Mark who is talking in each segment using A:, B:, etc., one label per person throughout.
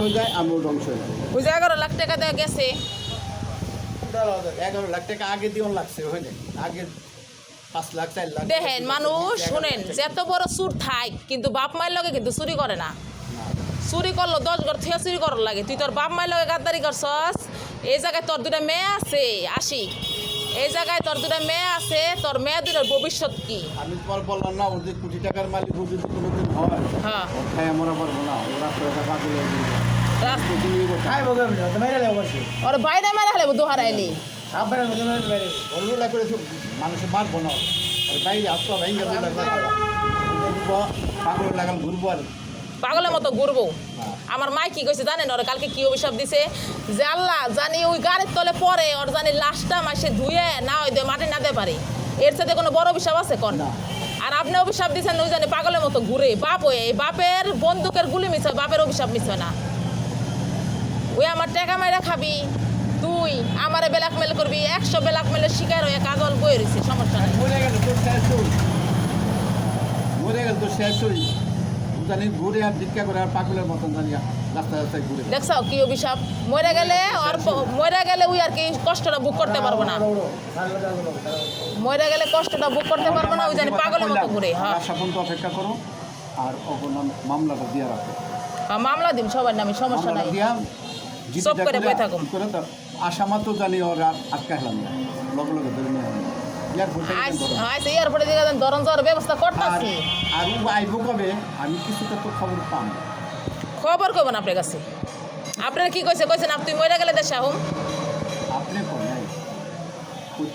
A: হয়ে যায়, আমিও ধ্বংস হয়ে যাই।
B: ওই যে 11 লাখ টাকা দেওয়া গেছে,
A: 11 লাখ টাকা আগে দিওন লাগছে, হয় না? আগে 5 লাখ 4 লাখ
B: দেখেন মানুষ শুনেন যত বড় চুর থাক কিন্তু বাপ মায়ের লগে কিন্তু চুরি করে না। চুরি করলো 10 ঘর থেকে চুরি করার লাগে। তুই তোর বাপ মায়ের লগে গাদ্দারি করছস। এই জায়গায় তোর দুটা মেয়ে আছে, আসি এই জায়গায় তোর দুটা মেয়ে আছে, তোর মেয়ে দুটার ভবিষ্যৎ কি?
A: আমি তোমার বললাম না, ওদের কোটি টাকার মালিক ও যদি কোনোদিন হয়,
B: হ্যাঁ
A: ও খায় মরা পারবো না, ওরা তো এটা পাগল হয়ে যাবে।
B: রাস্তা
C: খাই বগে আমি তো মেরে লেও বসে
B: ওর বাইরে মেরে হলে দোহারাইলি
C: সাবধানে মধ্যে মেরে
A: ওগুলা করে তো মানুষে মারবো না, আর বাইরে আসতো ভেঙে ঘুরবো, পাগল লাগাল ঘুরবো আর
B: পাগলের মতো ঘুরবো। আমার মা কি কইছে জানেন? ওরা কালকে কি অভিশাপ দিছে যে আল্লাহ জানি ওই গাড়ির তলে পরে ওর জানি লাশটা মাসে ধুয়ে না ওই মাটি না দিতে পারে। এর সাথে কোনো বড় অভিশাপ আছে কোন? আর আপনি অভিশাপ দিচ্ছেন ওই জানি পাগলের মতো ঘুরে বাপ হয়ে। বাপের বন্দুকের গুলি মিছে, বাপের অভিশাপ মিছে না। ওই আমার টাকা মাইরা খাবি, তুই আমারে ব্ল্যাকমেল করবি, 100 ব্ল্যাকমেলের শিকার হয়ে কাজল বয়ে রয়েছে, সমস্যা নাই।
A: মরে গেল তোর শেষ হই, মরে গেল তোর শেষ হই, জানি ঘুরে আর ভিক্ষা করে আর পাগলের মতন জানি রাস্তায় রাস্তায় ঘুরে।
B: দেখছো কি অভিশাপ? মরে গেলে আর মরে গেলে ওই আর কি কষ্টটা বুক করতে পারবো না। মরে গেলে কষ্টটা বুক করতে পারবো না, ওই জানি পাগলের মতো ঘুরে। হ্যাঁ
A: আশা পর্যন্ত অপেক্ষা করো আর অপনাম মামলাটা দিয়ে রাখো।
B: মামলা দিন সবার নামে, সমস্যা নাই। সব করে বই থাকুন।
A: আসামা তো জানি ওরা আটকা হেলাম না, লগে লগে ধরে নিয়ে আসলাম।
B: আচ্ছা এয়ারপোর্টে দিকে ধরন যাওয়ার ব্যবস্থা করতেছি।
A: আর ও আইব কবে আমি কিছুটা তো খবর পাম।
B: খবর কবেন আপনার কাছে? আপনারা কি কইছে কইছেন আপনি মরে গেলে দেশে আহুম?
A: আপনি কোন নাই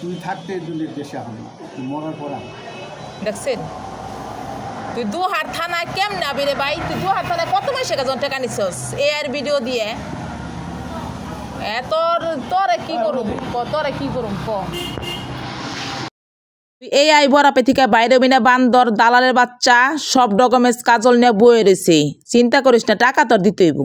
A: তুই থাকতে দুনিয়ার দেশে আহুম না, তুই মরার পর আহ।
B: দেখছেন তুই দুহার থানায় কেমনে আবি রে ভাই? তুই দুহার থানায় কত মাসে কাজন টাকা নিছস এ আর ভিডিও দিয়ে? তোরে কি করুম ক, তোরে কি করুম ক? এই আই বরাপে থেকে বাইরে বিনা বান্দর দালালের বাচ্চা সব ডকুমেন্টস কাজল নিয়ে বয়ে রয়েছে। চিন্তা করিস না, টাকা তোর দিতে হইব।